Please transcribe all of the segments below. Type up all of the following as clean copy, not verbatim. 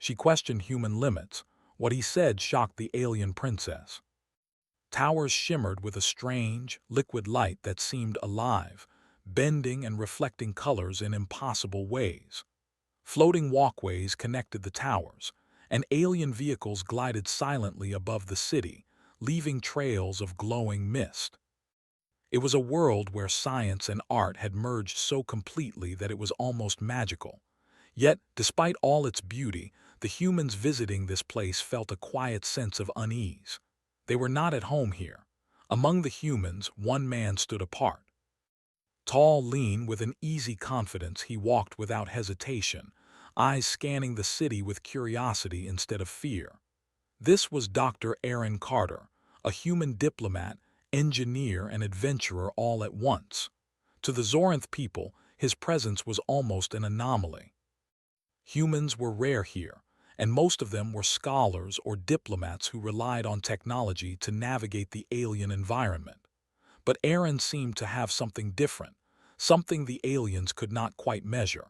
She questioned human limits. What he said shocked the alien princess. Towers shimmered with a strange, liquid light that seemed alive, bending and reflecting colors in impossible ways. Floating walkways connected the towers, and alien vehicles glided silently above the city, leaving trails of glowing mist. It was a world where science and art had merged so completely that it was almost magical. Yet, despite all its beauty, the humans visiting this place felt a quiet sense of unease. They were not at home here. Among the humans, one man stood apart. Tall, lean, with an easy confidence, he walked without hesitation, eyes scanning the city with curiosity instead of fear. This was Dr. Aaron Carter, a human diplomat, engineer, and adventurer all at once. To the Zoranth people, his presence was almost an anomaly. Humans were rare here, and most of them were scholars or diplomats who relied on technology to navigate the alien environment. But Aaron seemed to have something different, something the aliens could not quite measure.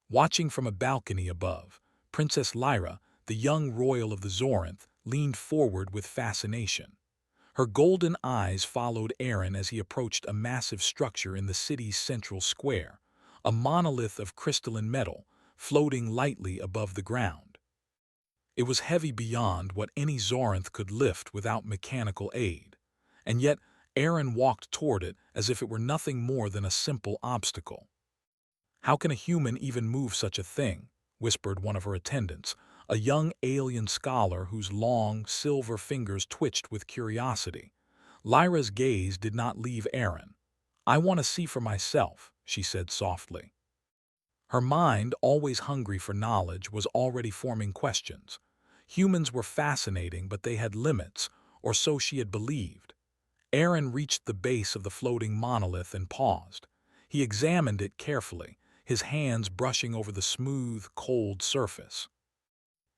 Watching from a balcony above, Princess Lyra, the young royal of the Zoranth, leaned forward with fascination. Her golden eyes followed Aaron as he approached a massive structure in the city's central square, a monolith of crystalline metal, floating lightly above the ground. It was heavy beyond what any Zoranth could lift without mechanical aid, and yet Aaron walked toward it as if it were nothing more than a simple obstacle. "How can a human even move such a thing?" whispered one of her attendants, a young alien scholar whose long, silver fingers twitched with curiosity. Lyra's gaze did not leave Aaron. "I want to see for myself," she said softly. Her mind, always hungry for knowledge, was already forming questions. Humans were fascinating, but they had limits, or so she had believed. Aaron reached the base of the floating monolith and paused. He examined it carefully, his hands brushing over the smooth, cold surface.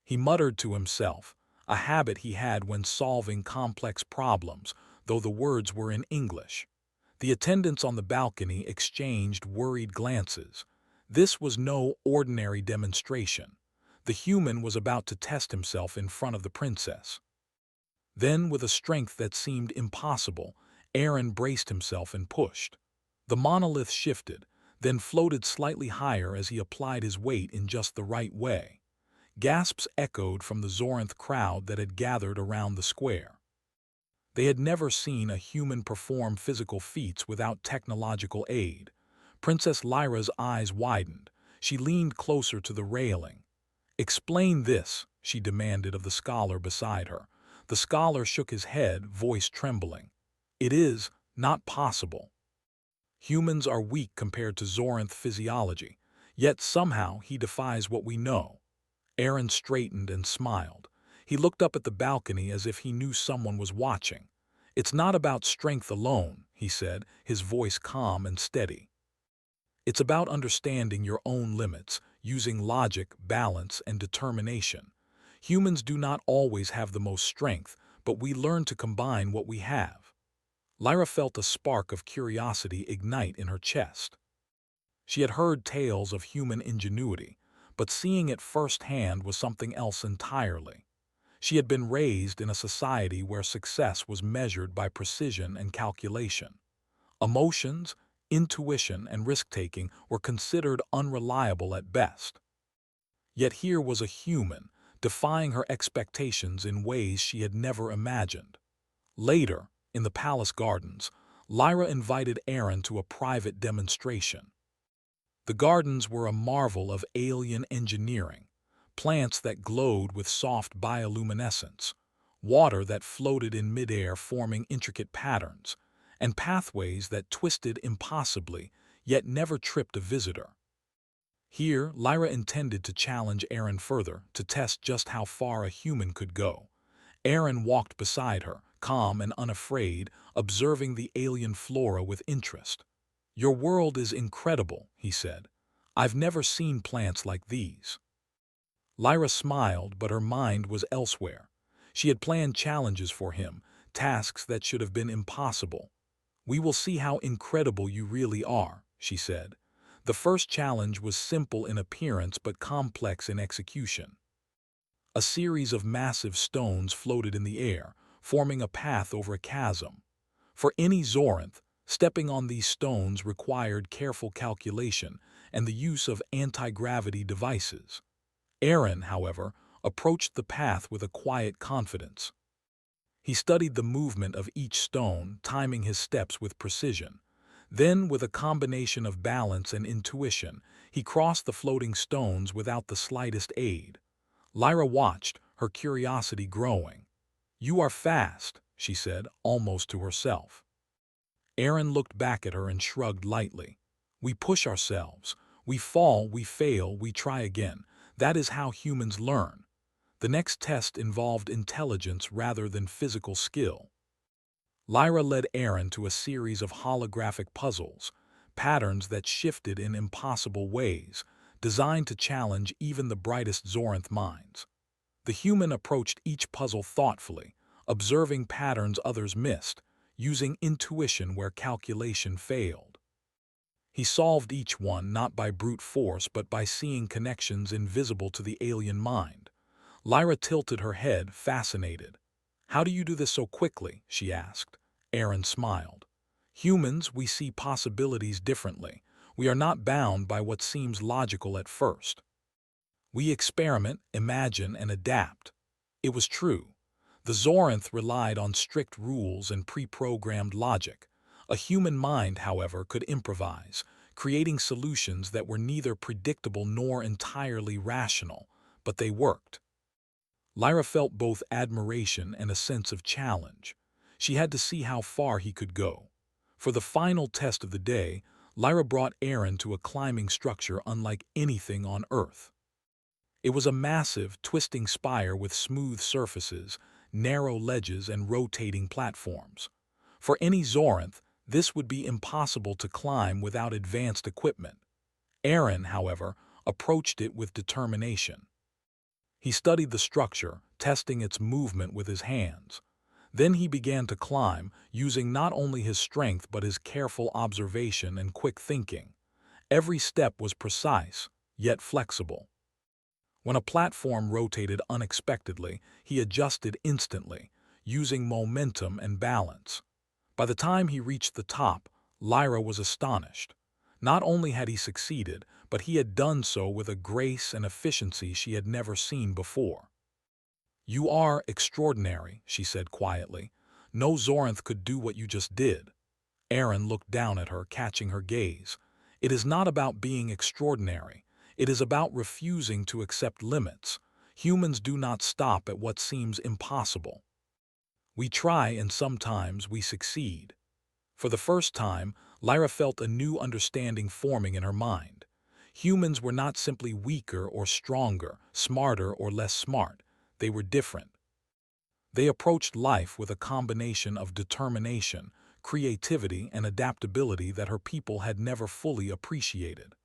He muttered to himself, a habit he had when solving complex problems, though the words were in English. The attendants on the balcony exchanged worried glances. This was no ordinary demonstration. The human was about to test himself in front of the princess. Then, with a strength that seemed impossible, Aaron braced himself and pushed. The monolith shifted, then floated slightly higher as he applied his weight in just the right way. Gasps echoed from the Zoranth crowd that had gathered around the square. They had never seen a human perform physical feats without technological aid. Princess Lyra's eyes widened. She leaned closer to the railing. "Explain this," she demanded of the scholar beside her. The scholar shook his head, voice trembling. "It is not possible. Humans are weak compared to Zoranth physiology, yet somehow he defies what we know." Aaron straightened and smiled. He looked up at the balcony as if he knew someone was watching. "It's not about strength alone," he said, his voice calm and steady. "It's about understanding your own limits, using logic, balance, and determination. Humans do not always have the most strength, but we learn to combine what we have." Lyra felt a spark of curiosity ignite in her chest. She had heard tales of human ingenuity, but seeing it firsthand was something else entirely. She had been raised in a society where success was measured by precision and calculation. Emotions, intuition, and risk-taking were considered unreliable at best. Yet here was a human, defying her expectations in ways she had never imagined. Later, in the palace gardens, Lyra invited Aaron to a private demonstration. The gardens were a marvel of alien engineering, plants that glowed with soft bioluminescence, water that floated in midair forming intricate patterns, and pathways that twisted impossibly yet never tripped a visitor. Here, Lyra intended to challenge Aaron further, to test just how far a human could go. Aaron walked beside her, calm and unafraid, observing the alien flora with interest. "Your world is incredible," he said. "I've never seen plants like these." Lyra smiled, but her mind was elsewhere. She had planned challenges for him, tasks that should have been impossible. "We will see how incredible you really are," she said. The first challenge was simple in appearance but complex in execution. A series of massive stones floated in the air, forming a path over a chasm. For any Zoranth, stepping on these stones required careful calculation and the use of anti-gravity devices. Aaron, however, approached the path with a quiet confidence. He studied the movement of each stone, timing his steps with precision. Then, with a combination of balance and intuition, he crossed the floating stones without the slightest aid. Lyra watched, her curiosity growing. "You are fast," she said, almost to herself. Aaron looked back at her and shrugged lightly. "We push ourselves. We fall, we fail, we try again. That is how humans learn." The next test involved intelligence rather than physical skill. Lyra led Aaron to a series of holographic puzzles, patterns that shifted in impossible ways, designed to challenge even the brightest Zoranth minds. The human approached each puzzle thoughtfully, observing patterns others missed, using intuition where calculation failed. He solved each one not by brute force but by seeing connections invisible to the alien mind. Lyra tilted her head, fascinated. "How do you do this so quickly?" she asked. Aaron smiled. "Humans, we see possibilities differently. We are not bound by what seems logical at first. We experiment, imagine, and adapt." It was true. The Zoranth relied on strict rules and pre-programmed logic. A human mind, however, could improvise, creating solutions that were neither predictable nor entirely rational, but they worked. Lyra felt both admiration and a sense of challenge. She had to see how far he could go. For the final test of the day, Lyra brought Aaron to a climbing structure unlike anything on Earth. It was a massive, twisting spire with smooth surfaces, narrow ledges, and rotating platforms. For any Zoranth, this would be impossible to climb without advanced equipment. Aaron, however, approached it with determination. He studied the structure, testing its movement with his hands. Then he began to climb, using not only his strength but his careful observation and quick thinking. Every step was precise, yet flexible. When a platform rotated unexpectedly, he adjusted instantly, using momentum and balance. By the time he reached the top, Lyra was astonished. Not only had he succeeded, but he had done so with a grace and efficiency she had never seen before. "You are extraordinary," she said quietly. "No Zoranth could do what you just did." Aaron looked down at her, catching her gaze. "It is not about being extraordinary. It is about refusing to accept limits. Humans do not stop at what seems impossible. We try and sometimes we succeed." For the first time, Lyra felt a new understanding forming in her mind. Humans were not simply weaker or stronger, smarter or less smart. They were different. They approached life with a combination of determination, creativity, and adaptability that her people had never fully appreciated.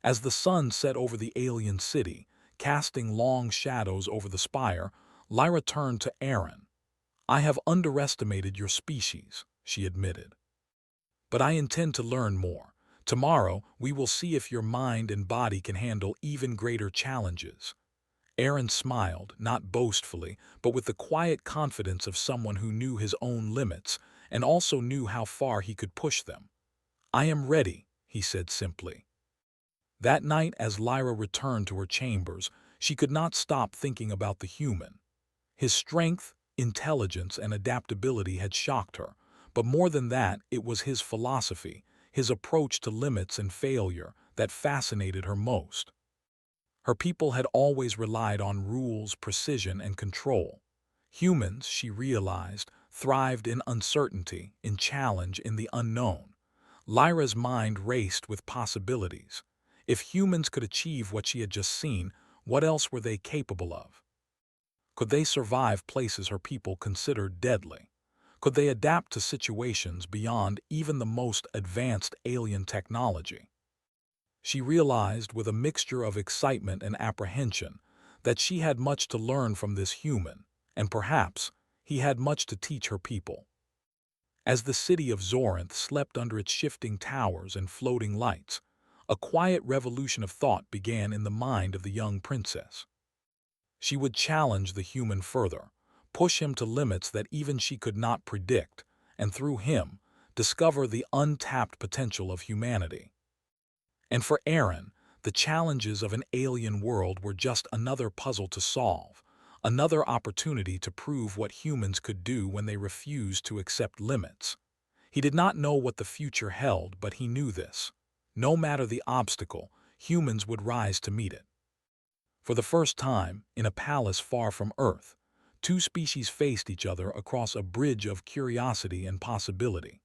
As the sun set over the alien city, casting long shadows over the spire, Lyra turned to Aaron. "I have underestimated your species," she admitted. "But I intend to learn more. Tomorrow, we will see if your mind and body can handle even greater challenges." Aaron smiled, not boastfully, but with the quiet confidence of someone who knew his own limits and also knew how far he could push them. "I am ready," he said simply. That night, as Lyra returned to her chambers, she could not stop thinking about the human. His strength, intelligence, and adaptability had shocked her, but more than that, it was his philosophy, his approach to limits and failure, that fascinated her most. Her people had always relied on rules, precision, and control. Humans, she realized, thrived in uncertainty, in challenge, in the unknown. Lyra's mind raced with possibilities. If humans could achieve what she had just seen, what else were they capable of? Could they survive places her people considered deadly? Could they adapt to situations beyond even the most advanced alien technology? She realized, with a mixture of excitement and apprehension, that she had much to learn from this human, and perhaps he had much to teach her people. As the city of Zoranth slept under its shifting towers and floating lights, a quiet revolution of thought began in the mind of the young princess. She would challenge the human further, push him to limits that even she could not predict, and through him, discover the untapped potential of humanity. And for Aaron, the challenges of an alien world were just another puzzle to solve, another opportunity to prove what humans could do when they refused to accept limits. He did not know what the future held, but he knew this. No matter the obstacle, humans would rise to meet it. For the first time, in a palace far from Earth, two species faced each other across a bridge of curiosity and possibility.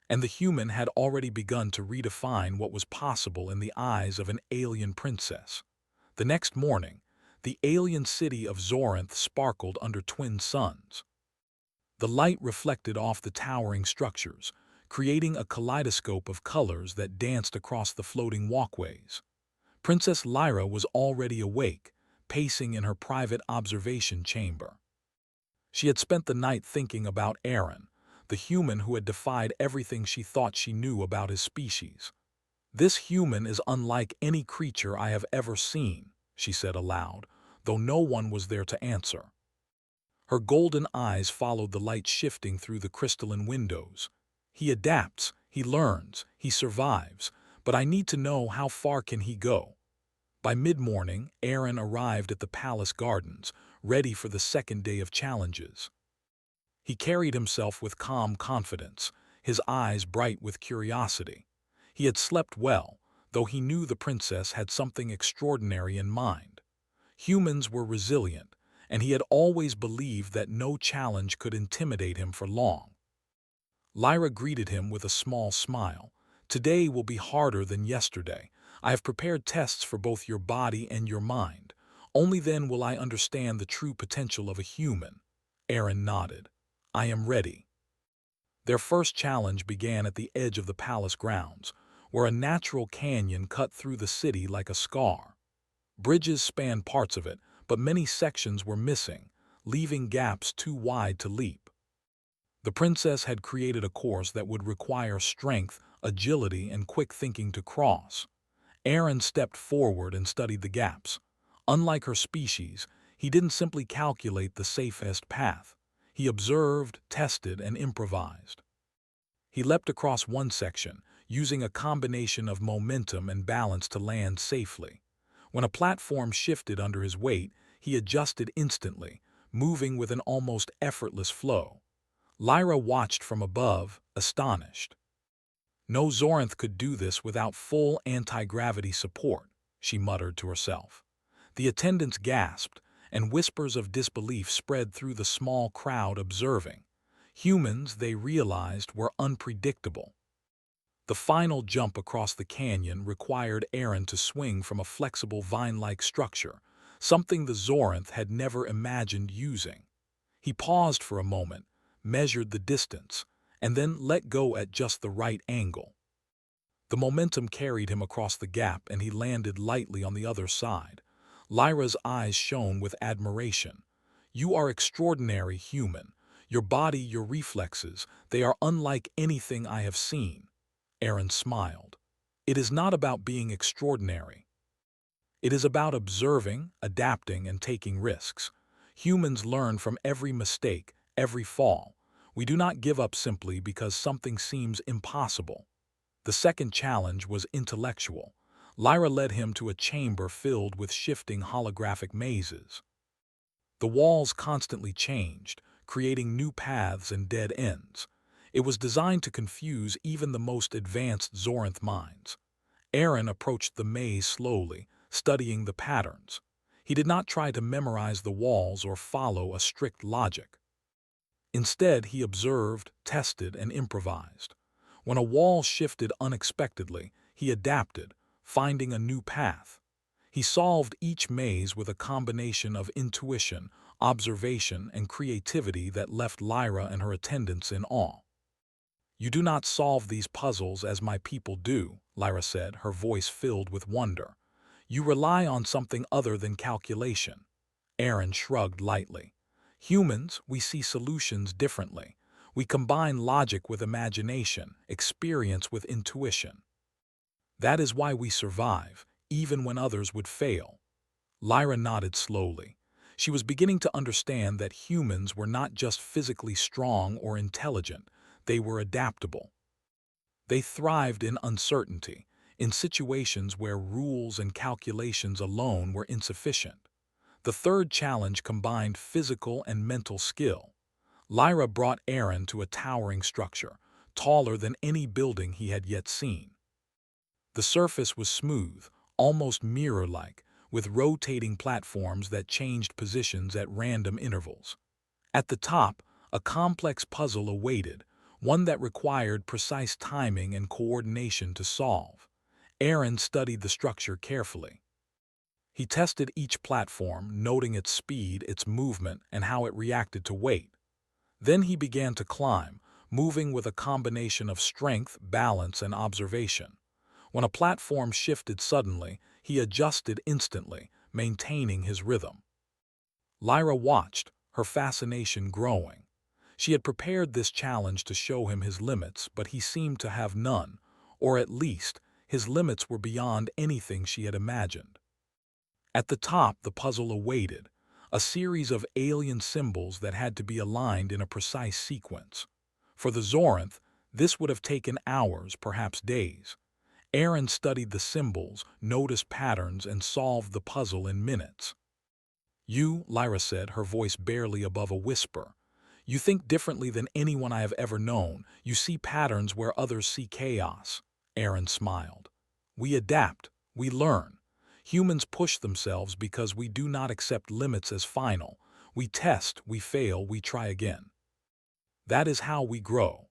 And the human had already begun to redefine what was possible in the eyes of an alien princess. The next morning, the alien city of Zorinth sparkled under twin suns. The light reflected off the towering structures, creating a kaleidoscope of colors that danced across the floating walkways. Princess Lyra was already awake, pacing in her private observation chamber. She had spent the night thinking about Aaron, the human who had defied everything she thought she knew about his species. "This human is unlike any creature I have ever seen," she said aloud, though no one was there to answer. Her golden eyes followed the light shifting through the crystalline windows. "He adapts, he learns, he survives, but I need to know how far can he go." By mid-morning, Aaron arrived at the palace gardens, ready for the second day of challenges. He carried himself with calm confidence, his eyes bright with curiosity. He had slept well, though he knew the princess had something extraordinary in mind. Humans were resilient, and he had always believed that no challenge could intimidate him for long. Lyra greeted him with a small smile. "Today will be harder than yesterday. I have prepared tests for both your body and your mind. Only then will I understand the true potential of a human." Aaron nodded. "I am ready." Their first challenge began at the edge of the palace grounds, where a natural canyon cut through the city like a scar. Bridges spanned parts of it, but many sections were missing, leaving gaps too wide to leap. The princess had created a course that would require strength, agility, and quick thinking to cross. Aaron stepped forward and studied the gaps. Unlike her species, he didn't simply calculate the safest path. He observed, tested, and improvised. He leapt across one section, using a combination of momentum and balance to land safely. When a platform shifted under his weight, he adjusted instantly, moving with an almost effortless flow. Lyra watched from above, astonished. "No Zorinth could do this without full anti-gravity support," she muttered to herself. The attendants gasped, and whispers of disbelief spread through the small crowd observing. Humans, they realized, were unpredictable. The final jump across the canyon required Aaron to swing from a flexible vine-like structure, something the Zorinth had never imagined using. He paused for a moment, measured the distance, and then let go at just the right angle. The momentum carried him across the gap and he landed lightly on the other side. Lyra's eyes shone with admiration. "You are extraordinary, human. Your body, your reflexes, they are unlike anything I have seen." Aaron smiled. "It is not about being extraordinary. It is about observing, adapting, and taking risks. Humans learn from every mistake, every fall. We do not give up simply because something seems impossible." The second challenge was intellectual. Lyra led him to a chamber filled with shifting holographic mazes. The walls constantly changed, creating new paths and dead ends. It was designed to confuse even the most advanced Zorinth minds. Aaron approached the maze slowly, studying the patterns. He did not try to memorize the walls or follow a strict logic. Instead, he observed, tested, and improvised. When a wall shifted unexpectedly, he adapted, finding a new path. He solved each maze with a combination of intuition, observation, and creativity that left Lyra and her attendants in awe. "You do not solve these puzzles as my people do," Lyra said, her voice filled with wonder. "You rely on something other than calculation." Aaron shrugged lightly. "Humans, we see solutions differently. We combine logic with imagination, experience with intuition. That is why we survive, even when others would fail." Lyra nodded slowly. She was beginning to understand that humans were not just physically strong or intelligent, they were adaptable. They thrived in uncertainty, in situations where rules and calculations alone were insufficient. The third challenge combined physical and mental skill. Lyra brought Aaron to a towering structure, taller than any building he had yet seen. The surface was smooth, almost mirror-like, with rotating platforms that changed positions at random intervals. At the top, a complex puzzle awaited, one that required precise timing and coordination to solve. Aaron studied the structure carefully. He tested each platform, noting its speed, its movement, and how it reacted to weight. Then he began to climb, moving with a combination of strength, balance, and observation. When a platform shifted suddenly, he adjusted instantly, maintaining his rhythm. Lyra watched, her fascination growing. She had prepared this challenge to show him his limits, but he seemed to have none, or at least, his limits were beyond anything she had imagined. At the top, the puzzle awaited, a series of alien symbols that had to be aligned in a precise sequence. For the Zoranth, this would have taken hours, perhaps days. Aaron studied the symbols, noticed patterns, and solved the puzzle in minutes. "You," Lyra said, her voice barely above a whisper, "you think differently than anyone I have ever known. You see patterns where others see chaos." Aaron smiled. "We adapt. We learn. Humans push themselves because we do not accept limits as final. We test, we fail, we try again. That is how we grow."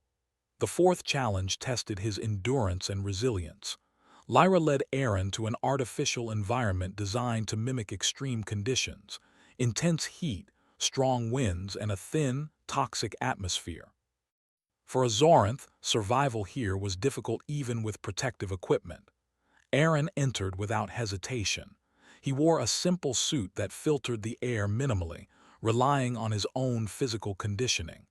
The fourth challenge tested his endurance and resilience. Lyra led Aaron to an artificial environment designed to mimic extreme conditions: intense heat, strong winds, and a thin, toxic atmosphere. For a Zoranth, survival here was difficult even with protective equipment. Aaron entered without hesitation. He wore a simple suit that filtered the air minimally, relying on his own physical conditioning.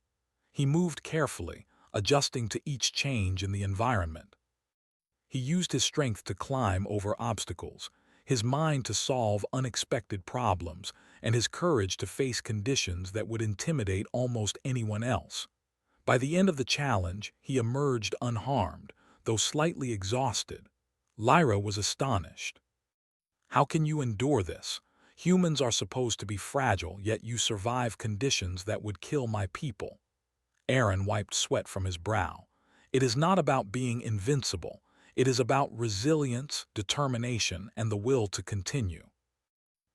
He moved carefully, adjusting to each change in the environment. He used his strength to climb over obstacles, his mind to solve unexpected problems, and his courage to face conditions that would intimidate almost anyone else. By the end of the challenge, he emerged unharmed, though slightly exhausted. Lyra was astonished. "How can you endure this? Humans are supposed to be fragile, yet you survive conditions that would kill my people." Aaron wiped sweat from his brow. "It is not about being invincible. It is about resilience, determination, and the will to continue.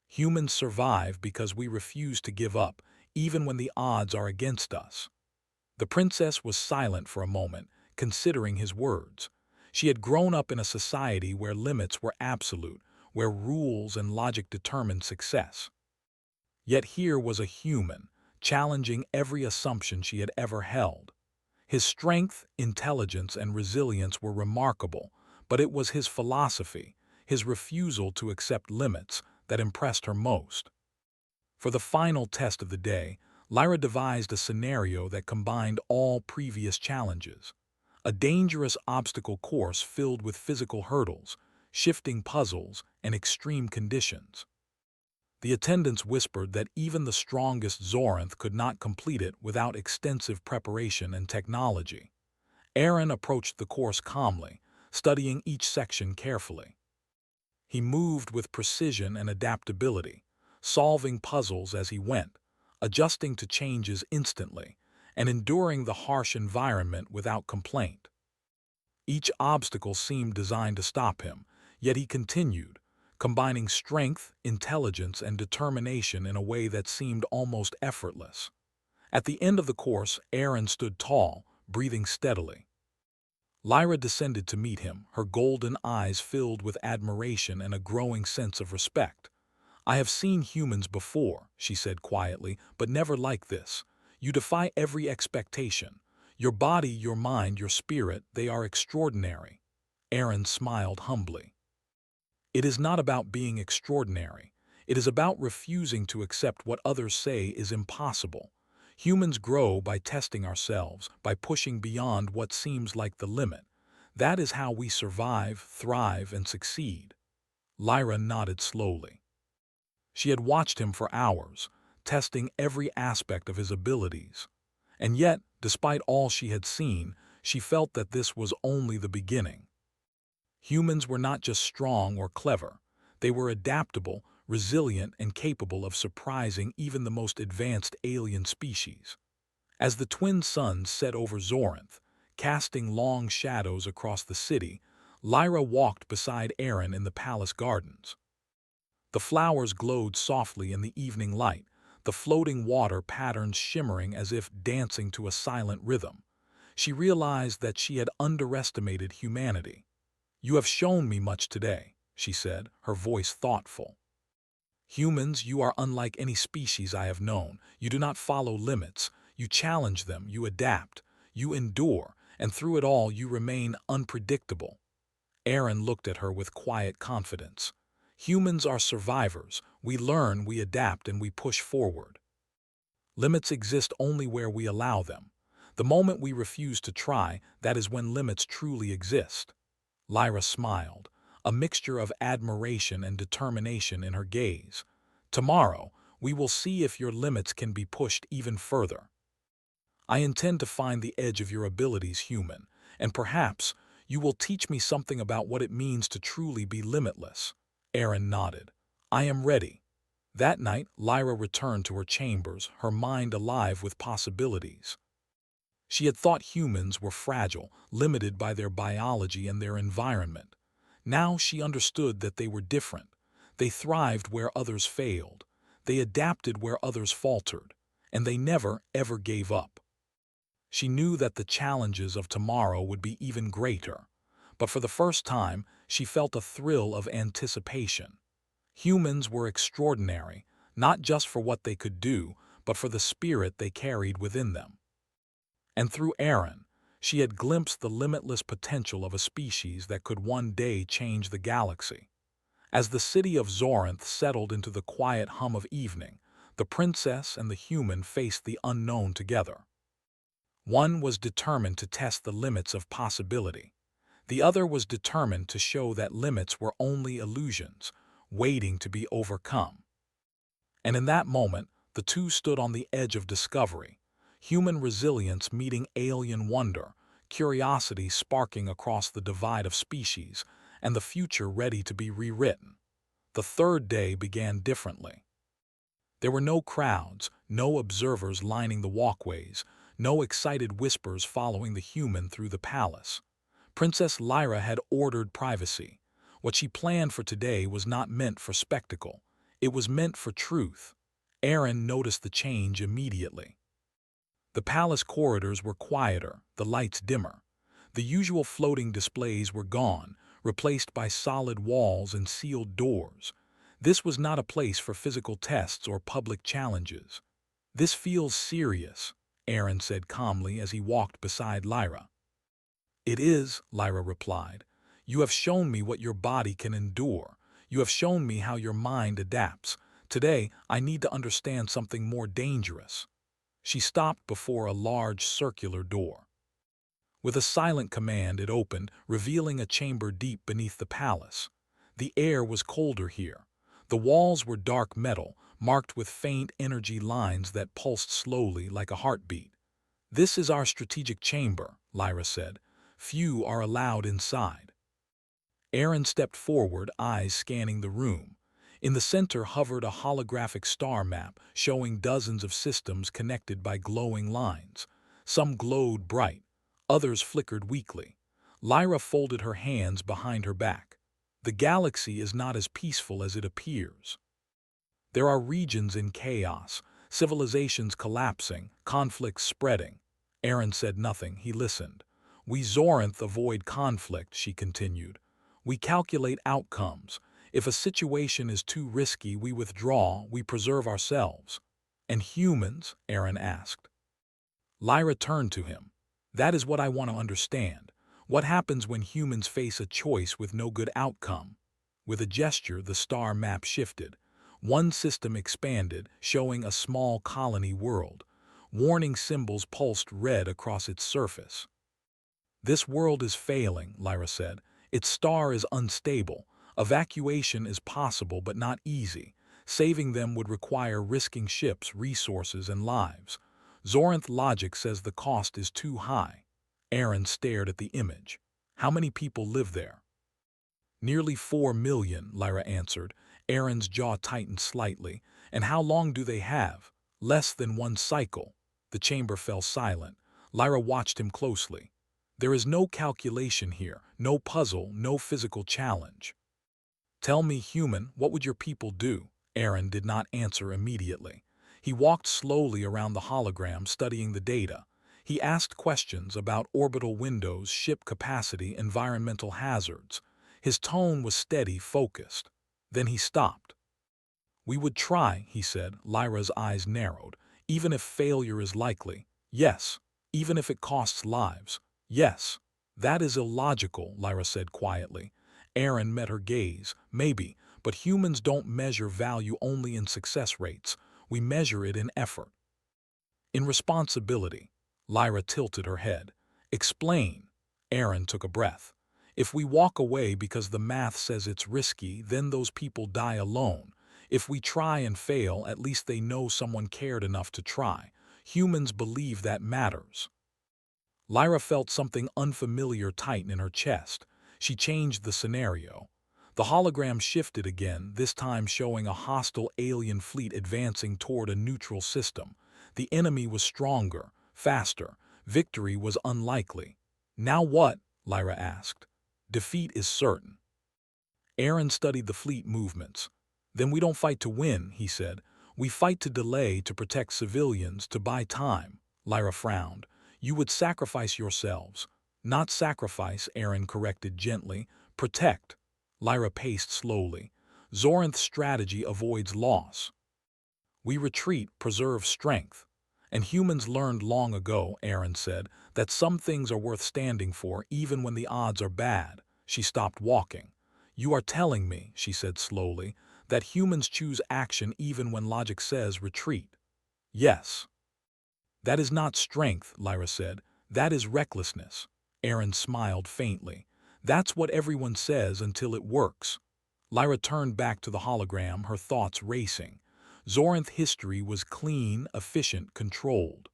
Humans survive because we refuse to give up, even when the odds are against us." The princess was silent for a moment, considering his words. She had grown up in a society where limits were absolute, where rules and logic determined success. Yet here was a human, challenging every assumption she had ever held. His strength, intelligence, and resilience were remarkable, but it was his philosophy, his refusal to accept limits, that impressed her most. For the final test of the day, Lyra devised a scenario that combined all previous challenges. A dangerous obstacle course filled with physical hurdles, shifting puzzles, and extreme conditions. The attendants whispered that even the strongest Zoranth could not complete it without extensive preparation and technology. Aaron approached the course calmly, studying each section carefully. He moved with precision and adaptability, solving puzzles as he went, adjusting to changes instantly, and enduring the harsh environment without complaint. Each obstacle seemed designed to stop him, yet he continued, combining strength, intelligence, and determination in a way that seemed almost effortless. At the end of the course, Aaron stood tall, breathing steadily. Lyra descended to meet him, her golden eyes filled with admiration and a growing sense of respect. "I have seen humans before," she said quietly, "but never like this. You defy every expectation. Your body, your mind, your spirit, they are extraordinary." Aaron smiled humbly. "It is not about being extraordinary. It is about refusing to accept what others say is impossible. Humans grow by testing ourselves, by pushing beyond what seems like the limit. That is how we survive, thrive, and succeed." Lyra nodded slowly. She had watched him for hours, testing every aspect of his abilities. And yet, despite all she had seen, she felt that this was only the beginning. Humans were not just strong or clever. They were adaptable, resilient, and capable of surprising even the most advanced alien species. As the twin suns set over Zorinth, casting long shadows across the city, Lyra walked beside Aaron in the palace gardens. The flowers glowed softly in the evening light, the floating water patterns shimmering as if dancing to a silent rhythm. She realized that she had underestimated humanity. "You have shown me much today," she said, her voice thoughtful. "Humans, you are unlike any species I have known. You do not follow limits. You challenge them, you adapt, you endure, and through it all you remain unpredictable." Aaron looked at her with quiet confidence. "Humans are survivors. We learn, we adapt, and we push forward. Limits exist only where we allow them. The moment we refuse to try, that is when limits truly exist." Lyra smiled, a mixture of admiration and determination in her gaze. "Tomorrow, we will see if your limits can be pushed even further. I intend to find the edge of your abilities, human, and perhaps you will teach me something about what it means to truly be limitless." Aaron nodded. "I am ready." That night, Lyra returned to her chambers, her mind alive with possibilities. She had thought humans were fragile, limited by their biology and their environment. Now she understood that they were different. They thrived where others failed. They adapted where others faltered. And they never, ever gave up. She knew that the challenges of tomorrow would be even greater. But for the first time, she felt a thrill of anticipation. Humans were extraordinary, not just for what they could do, but for the spirit they carried within them. And through Aaron, she had glimpsed the limitless potential of a species that could one day change the galaxy. As the city of Zorinth settled into the quiet hum of evening, the princess and the human faced the unknown together. One was determined to test the limits of possibility. The other was determined to show that limits were only illusions, waiting to be overcome. And in that moment, the two stood on the edge of discovery, human resilience meeting alien wonder, curiosity sparking across the divide of species, and the future ready to be rewritten. The third day began differently. There were no crowds, no observers lining the walkways, no excited whispers following the human through the palace. Princess Lyra had ordered privacy. What she planned for today was not meant for spectacle. It was meant for truth. Aaron noticed the change immediately. The palace corridors were quieter, the lights dimmer. The usual floating displays were gone, replaced by solid walls and sealed doors. This was not a place for physical tests or public challenges. "This feels serious," Aaron said calmly as he walked beside Lyra. "It is," Lyra replied. "You have shown me what your body can endure. You have shown me how your mind adapts. Today, I need to understand something more dangerous." She stopped before a large circular door. With a silent command, it opened, revealing a chamber deep beneath the palace. The air was colder here. The walls were dark metal, marked with faint energy lines that pulsed slowly like a heartbeat. "This is our strategic chamber," Lyra said. "Few are allowed inside." Aaron stepped forward, eyes scanning the room. In the center hovered a holographic star map showing dozens of systems connected by glowing lines. Some glowed bright, others flickered weakly. Lyra folded her hands behind her back. "The galaxy is not as peaceful as it appears. There are regions in chaos, civilizations collapsing, conflicts spreading." Aaron said nothing, he listened. "We Zorinth avoid conflict," she continued. "We calculate outcomes. If a situation is too risky, we withdraw, we preserve ourselves." "And humans?" Aaron asked. Lyra turned to him. "That is what I want to understand. What happens when humans face a choice with no good outcome?" With a gesture, the star map shifted. One system expanded, showing a small colony world. Warning symbols pulsed red across its surface. "This world is failing," Lyra said. "Its star is unstable. Evacuation is possible but not easy. Saving them would require risking ships, resources, and lives. Zorinth logic says the cost is too high. Aaron stared at the image. How many people live there? Nearly 4 million, Lyra answered. Aaron's jaw tightened slightly. And how long do they have? Less than one cycle. The chamber fell silent. Lyra watched him closely. There is no calculation here, no puzzle, no physical challenge. Tell me, human, what would your people do? Aaron did not answer immediately. He walked slowly around the hologram, studying the data. He asked questions about orbital windows, ship capacity, environmental hazards. His tone was steady, focused. Then he stopped. We would try, he said. Lyra's eyes narrowed. Even if failure is likely. Yes. Even if it costs lives. Yes. That is illogical, Lyra said quietly. Aaron met her gaze. Maybe, but humans don't measure value only in success rates. We measure it in effort. In responsibility. Lyra tilted her head. Explain. Aaron took a breath. If we walk away because the math says it's risky, then those people die alone. If we try and fail, at least they know someone cared enough to try. Humans believe that matters. Lyra felt something unfamiliar tighten in her chest. She changed the scenario. The hologram shifted again, this time showing a hostile alien fleet advancing toward a neutral system. The enemy was stronger, faster. Victory was unlikely. Now what? Lyra asked. Defeat is certain. Aaron studied the fleet movements. Then we don't fight to win, he said. We fight to delay, to protect civilians, to buy time. Lyra frowned. You would sacrifice yourselves. Not sacrifice, Aaron corrected gently. Protect. Lyra paced slowly. Zorinth's strategy avoids loss. We retreat, preserve strength. And humans learned long ago, Aaron said, that some things are worth standing for even when the odds are bad. She stopped walking. You are telling me, she said slowly, that humans choose action even when logic says retreat. Yes. That is not strength, Lyra said. That is recklessness. Aaron smiled faintly. That's what everyone says until it works. Lyra turned back to the hologram, her thoughts racing. Zorinth history was clean, efficient, controlled.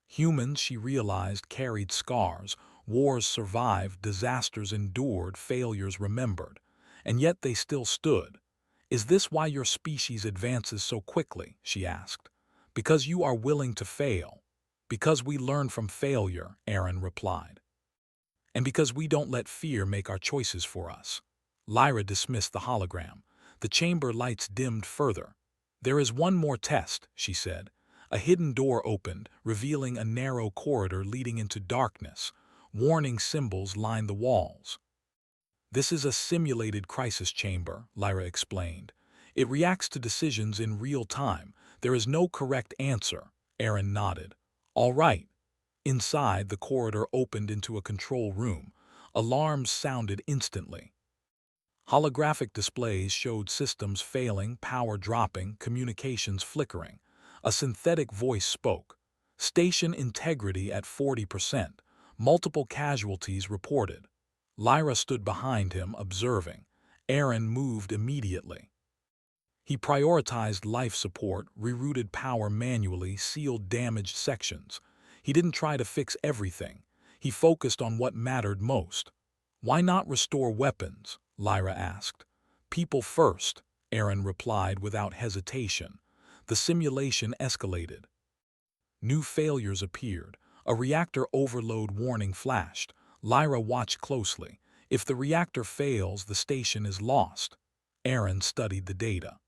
Humans, she realized, carried scars. Wars survived, disasters endured, failures remembered. And yet they still stood. Is this why your species advances so quickly? She asked. Because you are willing to fail. Because we learn from failure, Aaron replied. And because we don't let fear make our choices for us. Lyra dismissed the hologram. The chamber lights dimmed further. There is one more test, she said. A hidden door opened, revealing a narrow corridor leading into darkness. Warning symbols lined the walls. This is a simulated crisis chamber, Lyra explained. It reacts to decisions in real time. There is no correct answer. Aaron nodded. All right. Inside, the corridor opened into a control room. Alarms sounded instantly. Holographic displays showed systems failing, power dropping, communications flickering. A synthetic voice spoke. Station integrity at 40%. Multiple casualties reported. Lyra stood behind him, observing. Aaron moved immediately. He prioritized life support, rerouted power manually, sealed damaged sections. He didn't try to fix everything. He focused on what mattered most. Why not restore weapons? Lyra asked. People first, Aaron replied without hesitation. The simulation escalated. New failures appeared. A reactor overload warning flashed. Lyra watched closely. If the reactor fails, the station is lost. Aaron studied the data.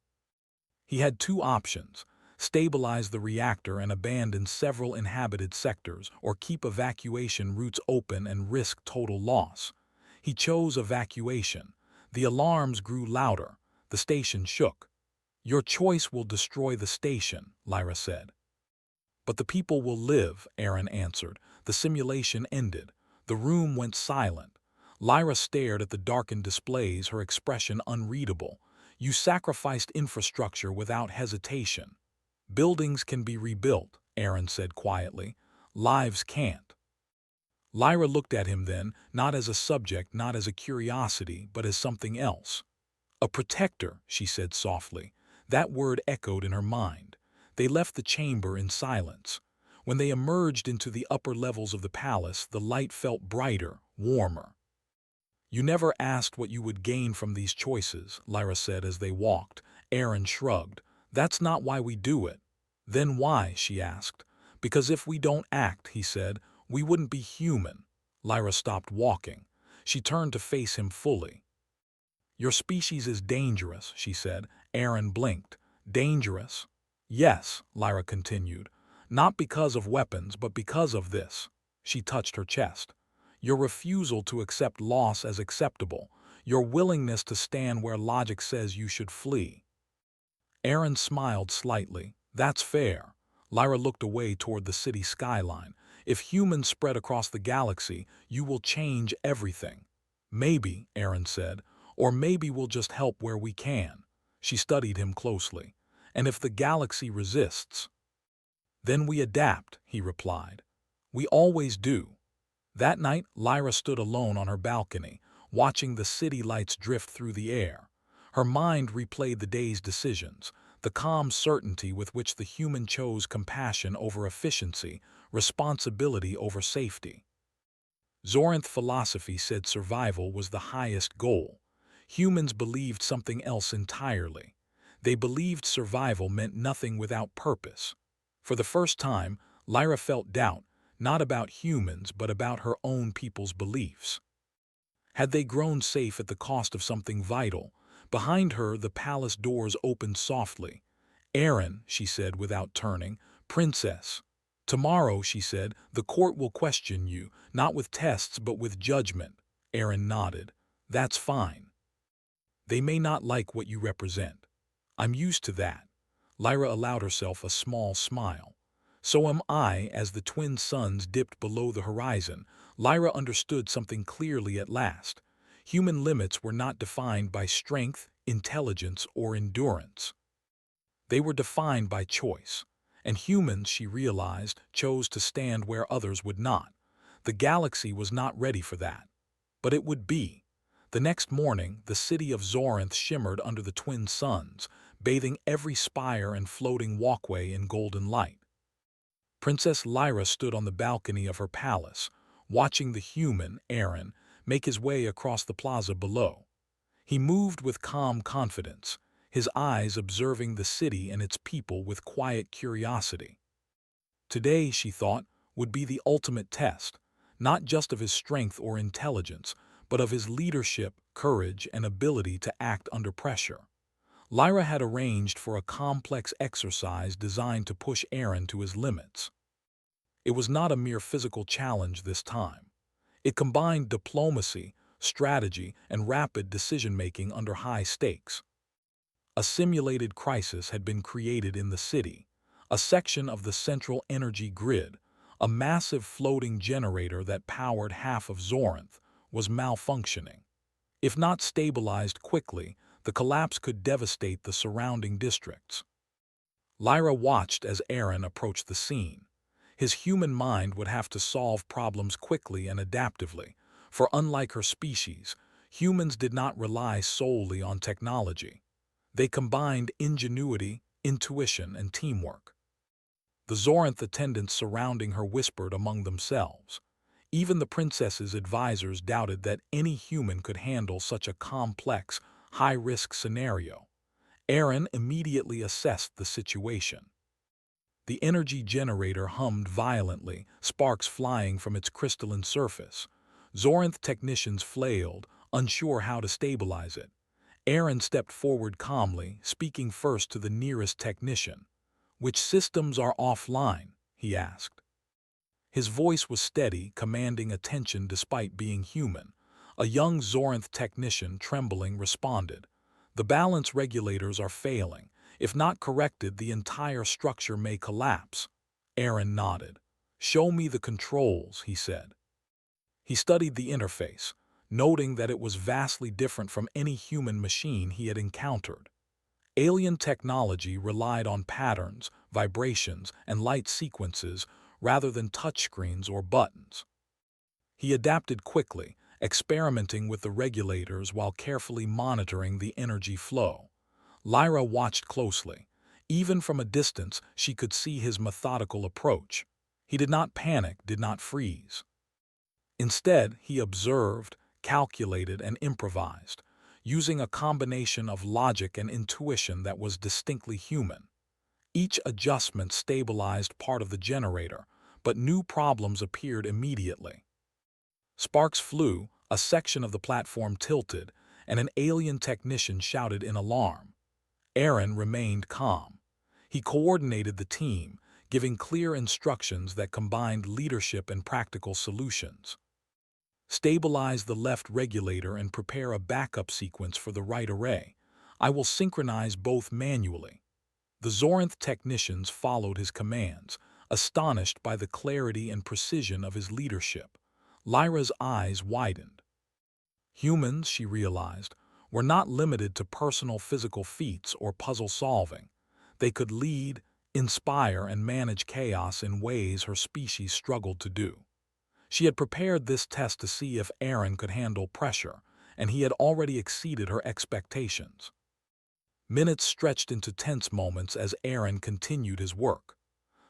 He had two options: stabilize the reactor and abandon several inhabited sectors, or keep evacuation routes open and risk total loss. He chose evacuation. The alarms grew louder. The station shook. Your choice will destroy the station, Lyra said. But the people will live, Aaron answered. The simulation ended. The room went silent. Lyra stared at the darkened displays, her expression unreadable. You sacrificed infrastructure without hesitation. Buildings can be rebuilt, Aaron said quietly. Lives can't. Lyra looked at him then, not as a subject, not as a curiosity, but as something else. A protector, she said softly. That word echoed in her mind. They left the chamber in silence. When they emerged into the upper levels of the palace, the light felt brighter, warmer. "You never asked what you would gain from these choices," Lyra said as they walked. Aaron shrugged. "That's not why we do it." "Then why?" she asked. "Because if we don't act," he said, "we wouldn't be human." Lyra stopped walking. She turned to face him fully. "Your species is dangerous," she said. Aaron blinked. "Dangerous?" "Yes," Lyra continued. "Not because of weapons, but because of this." She touched her chest. "Your refusal to accept loss as acceptable. Your willingness to stand where logic says you should flee." Aaron smiled slightly. "That's fair." Lyra looked away toward the city skyline. "If humans spread across the galaxy, you will change everything." "Maybe," Aaron said. "Or maybe we'll just help where we can." She studied him closely. "And if the galaxy resists?" "Then we adapt," he replied. "We always do." That night, Lyra stood alone on her balcony, watching the city lights drift through the air. Her mind replayed the day's decisions, the calm certainty with which the human chose compassion over efficiency, responsibility over safety. Zoranth philosophy said survival was the highest goal. Humans believed something else entirely. They believed survival meant nothing without purpose. For the first time, Lyra felt doubt, not about humans but about her own people's beliefs. Had they grown safe at the cost of something vital? Behind her, the palace doors opened softly. "Aaron," she said without turning. "Princess." "Tomorrow," she said, "the court will question you, not with tests but with judgment." Aaron nodded. "That's fine. They may not like what you represent. I'm used to that." Lyra allowed herself a small smile. "So am I." As the twin suns dipped below the horizon, Lyra understood something clearly at last. Human limits were not defined by strength, intelligence, or endurance. They were defined by choice. And humans, she realized, chose to stand where others would not. The galaxy was not ready for that. But it would be. The next morning, the city of Zoranth shimmered under the twin suns, bathing every spire and floating walkway in golden light. Princess Lyra stood on the balcony of her palace, watching the human, Aaron, make his way across the plaza below. He moved with calm confidence, his eyes observing the city and its people with quiet curiosity. Today, she thought, would be the ultimate test, not just of his strength or intelligence, but of his leadership, courage, and ability to act under pressure. Lyra had arranged for a complex exercise designed to push Aaron to his limits. It was not a mere physical challenge this time. It combined diplomacy, strategy, and rapid decision-making under high stakes. A simulated crisis had been created in the city. A section of the central energy grid, a massive floating generator that powered half of Zoranth, was malfunctioning. If not stabilized quickly, the collapse could devastate the surrounding districts. Lyra watched as Aaron approached the scene. His human mind would have to solve problems quickly and adaptively, for unlike her species, humans did not rely solely on technology. They combined ingenuity, intuition, and teamwork. The Zoranth attendants surrounding her whispered among themselves. Even the princess's advisors doubted that any human could handle such a complex, high-risk scenario. Aaron immediately assessed the situation. The energy generator hummed violently, sparks flying from its crystalline surface. Zoranth technicians flailed, unsure how to stabilize it. Aaron stepped forward calmly, speaking first to the nearest technician. "Which systems are offline?" he asked. His voice was steady, commanding attention despite being human. A young Zoranth technician, trembling, responded. "The balance regulators are failing. If not corrected, the entire structure may collapse." Aaron nodded. "Show me the controls," he said. He studied the interface, noting that it was vastly different from any human machine he had encountered. Alien technology relied on patterns, vibrations, and light sequences rather than touchscreens or buttons. He adapted quickly, experimenting with the regulators while carefully monitoring the energy flow. Lyra watched closely. Even from a distance, she could see his methodical approach. He did not panic, did not freeze. Instead, he observed, calculated, and improvised, using a combination of logic and intuition that was distinctly human. Each adjustment stabilized part of the generator, but new problems appeared immediately. Sparks flew, a section of the platform tilted, and an alien technician shouted in alarm. Aaron remained calm. He coordinated the team, giving clear instructions that combined leadership and practical solutions. Stabilize the left regulator and prepare a backup sequence for the right array. I will synchronize both manually. The Zorinth technicians followed his commands, astonished by the clarity and precision of his leadership. Lyra's eyes widened. Humans, she realized, were not limited to personal physical feats or puzzle solving. They could lead, inspire, and manage chaos in ways her species struggled to do. She had prepared this test to see if Aaron could handle pressure, and he had already exceeded her expectations. Minutes stretched into tense moments as Aaron continued his work.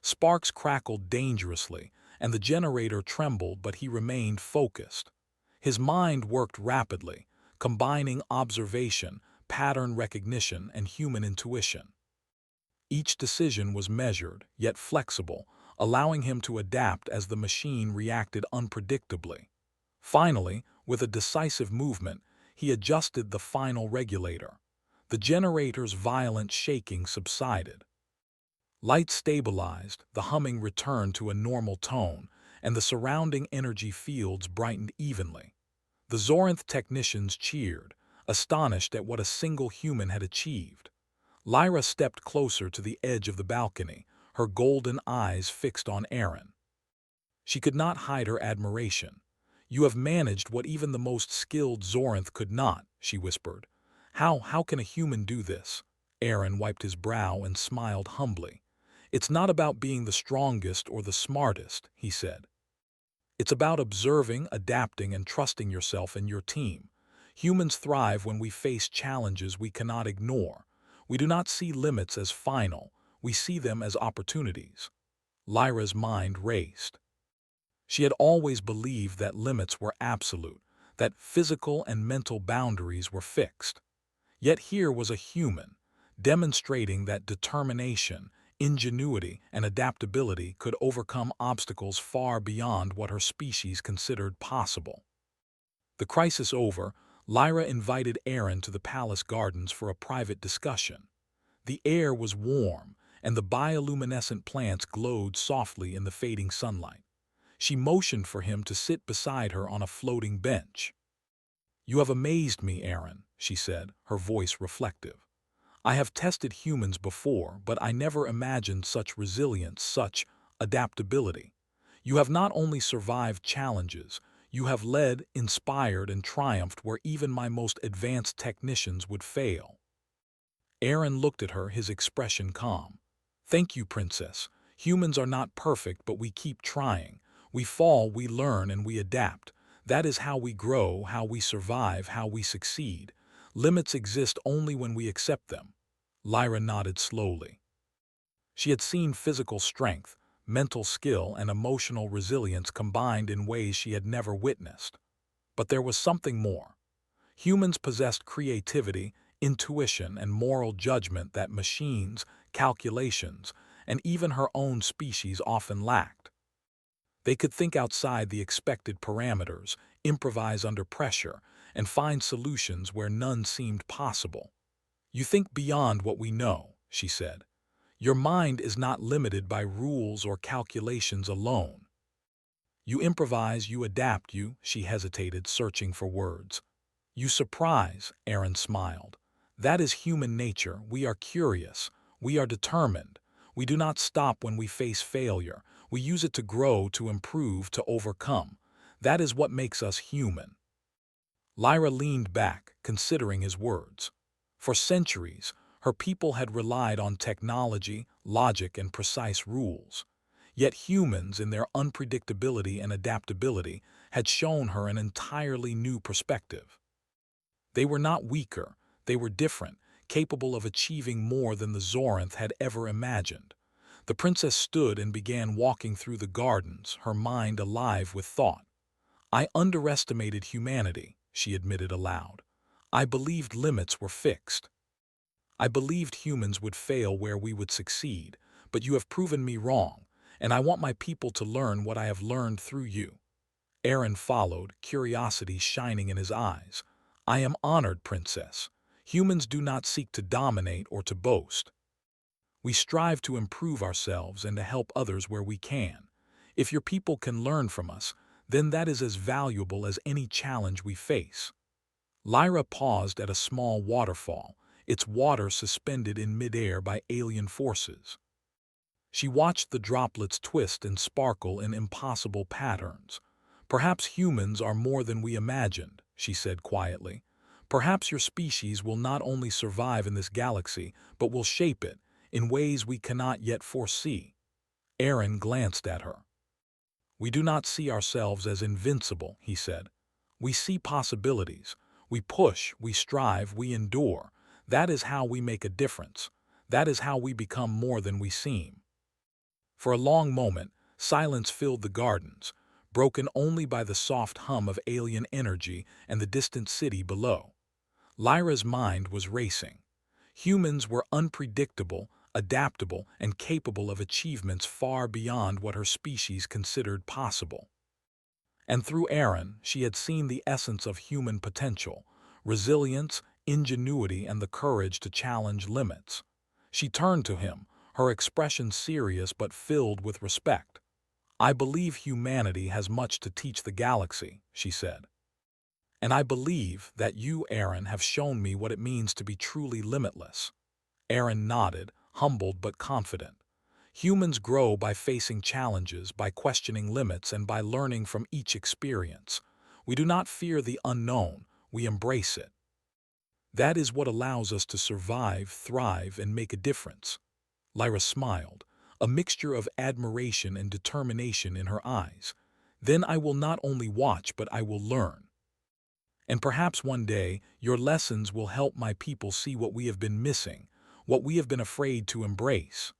Sparks crackled dangerously, and the generator trembled, but he remained focused. His mind worked rapidly, combining observation, pattern recognition, and human intuition. Each decision was measured, yet flexible, allowing him to adapt as the machine reacted unpredictably. Finally, with a decisive movement, he adjusted the final regulator. The generator's violent shaking subsided. Light stabilized, the humming returned to a normal tone, and the surrounding energy fields brightened evenly. The Zorinth technicians cheered, astonished at what a single human had achieved. Lyra stepped closer to the edge of the balcony, her golden eyes fixed on Aaron. She could not hide her admiration. "You have managed what even the most skilled Zorinth could not," she whispered. How can a human do this?" Aaron wiped his brow and smiled humbly. "It's not about being the strongest or the smartest," he said. "It's about observing, adapting, and trusting yourself and your team. Humans thrive when we face challenges we cannot ignore. We do not see limits as final, we see them as opportunities." Lyra's mind raced. She had always believed that limits were absolute, that physical and mental boundaries were fixed. Yet here was a human, demonstrating that determination, ingenuity, and adaptability could overcome obstacles far beyond what her species considered possible. The crisis over, Lyra invited Aaron to the palace gardens for a private discussion. The air was warm, and the bioluminescent plants glowed softly in the fading sunlight. She motioned for him to sit beside her on a floating bench. "You have amazed me, Aaron," she said, her voice reflective. "I have tested humans before, but I never imagined such resilience, such adaptability. You have not only survived challenges, you have led, inspired, and triumphed where even my most advanced technicians would fail." Aaron looked at her, his expression calm. "Thank you, Princess. Humans are not perfect, but we keep trying. We fall, we learn, and we adapt. That is how we grow, how we survive, how we succeed. Limits exist only when we accept them." Lyra nodded slowly. She had seen physical strength, mental skill, and emotional resilience combined in ways she had never witnessed. But there was something more. Humans possessed creativity, intuition, and moral judgment that machines, calculations, and even her own species often lacked. They could think outside the expected parameters, improvise under pressure, and find solutions where none seemed possible. "You think beyond what we know," she said. "Your mind is not limited by rules or calculations alone. You improvise, you adapt, she hesitated, searching for words. "You surprise," Aaron smiled. "That is human nature. We are curious. We are determined. We do not stop when we face failure. We use it to grow, to improve, to overcome. That is what makes us human." Lyra leaned back, considering his words. For centuries, her people had relied on technology, logic, and precise rules. Yet humans, in their unpredictability and adaptability, had shown her an entirely new perspective. They were not weaker, they were different, capable of achieving more than the Zorinth had ever imagined. The princess stood and began walking through the gardens, her mind alive with thought. "I underestimated humanity," she admitted aloud. "I believed limits were fixed. I believed humans would fail where we would succeed, but you have proven me wrong, and I want my people to learn what I have learned through you." Aaron followed, curiosity shining in his eyes. "I am honored, princess. Humans do not seek to dominate or to boast. We strive to improve ourselves and to help others where we can. If your people can learn from us, then that is as valuable as any challenge we face." Lyra paused at a small waterfall, its water suspended in midair by alien forces. She watched the droplets twist and sparkle in impossible patterns. "Perhaps humans are more than we imagined," she said quietly. "Perhaps your species will not only survive in this galaxy, but will shape it in ways we cannot yet foresee." Aaron glanced at her. "We do not see ourselves as invincible," he said. "We see possibilities. We push, we strive, we endure. That is how we make a difference. That is how we become more than we seem." For a long moment, silence filled the gardens, broken only by the soft hum of alien energy and the distant city below. Lyra's mind was racing. Humans were unpredictable, adaptable, and capable of achievements far beyond what her species considered possible. And through Aaron, she had seen the essence of human potential: resilience, ingenuity, and the courage to challenge limits. She turned to him, her expression serious but filled with respect. "I believe humanity has much to teach the galaxy," she said. "And I believe that you, Aaron, have shown me what it means to be truly limitless." Aaron nodded, humbled but confident. "Humans grow by facing challenges, by questioning limits, and by learning from each experience. We do not fear the unknown, we embrace it. That is what allows us to survive, thrive, and make a difference." Lyra smiled, a mixture of admiration and determination in her eyes. "Then I will not only watch, but I will learn. And perhaps one day, your lessons will help my people see what we have been missing, what we have been afraid to embrace."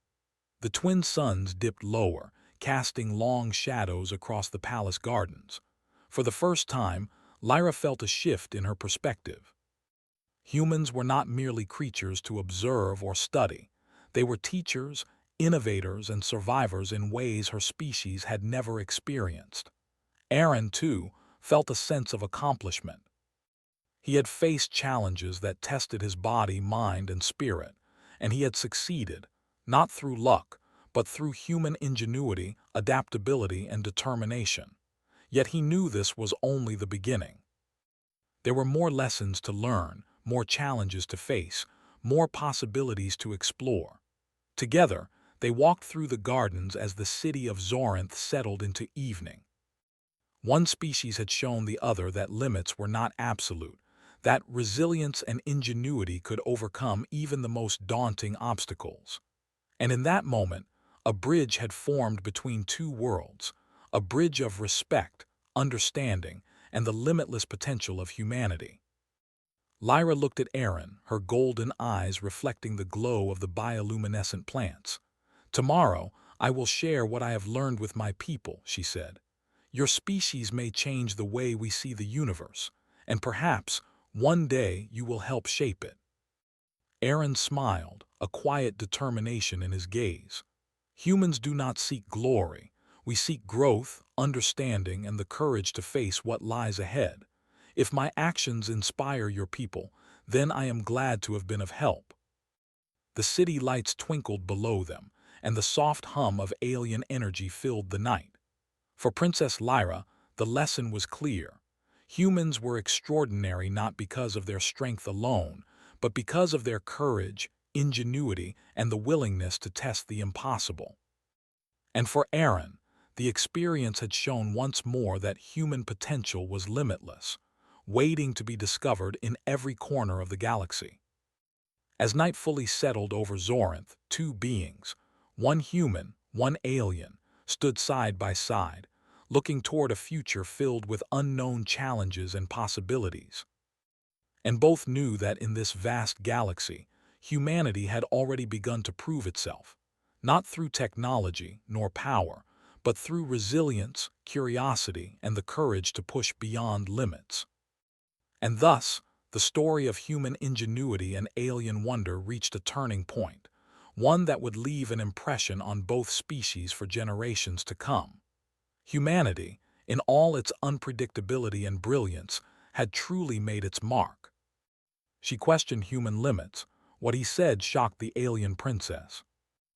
The twin suns dipped lower, casting long shadows across the palace gardens. For the first time, Lyra felt a shift in her perspective. Humans were not merely creatures to observe or study. They were teachers, innovators, and survivors in ways her species had never experienced. Aaron, too, felt a sense of accomplishment. He had faced challenges that tested his body, mind, and spirit, and he had succeeded, not through luck, but through human ingenuity, adaptability, and determination. Yet he knew this was only the beginning. There were more lessons to learn, more challenges to face, more possibilities to explore. Together, they walked through the gardens as the city of Zorinth settled into evening. One species had shown the other that limits were not absolute, that resilience and ingenuity could overcome even the most daunting obstacles. And in that moment, a bridge had formed between two worlds, a bridge of respect, understanding, and the limitless potential of humanity. Lyra looked at Aaron, her golden eyes reflecting the glow of the bioluminescent plants. "Tomorrow, I will share what I have learned with my people," she said. "Your species may change the way we see the universe, and perhaps, one day, you will help shape it." Aaron smiled, a quiet determination in his gaze. "Humans do not seek glory. We seek growth, understanding, and the courage to face what lies ahead. If my actions inspire your people, then I am glad to have been of help." The city lights twinkled below them, and the soft hum of alien energy filled the night. For Princess Lyra, the lesson was clear. Humans were extraordinary not because of their strength alone, but because of their courage, ingenuity, and the willingness to test the impossible. And for Aaron, the experience had shown once more that human potential was limitless, waiting to be discovered in every corner of the galaxy. As night fully settled over Zorinth, two beings, one human, one alien, stood side by side, looking toward a future filled with unknown challenges and possibilities. And both knew that in this vast galaxy, humanity had already begun to prove itself, not through technology nor power, but through resilience, curiosity, and the courage to push beyond limits. And thus, the story of human ingenuity and alien wonder reached a turning point, one that would leave an impression on both species for generations to come. Humanity, in all its unpredictability and brilliance, had truly made its mark. She questioned human limits. What he said shocked the alien princess.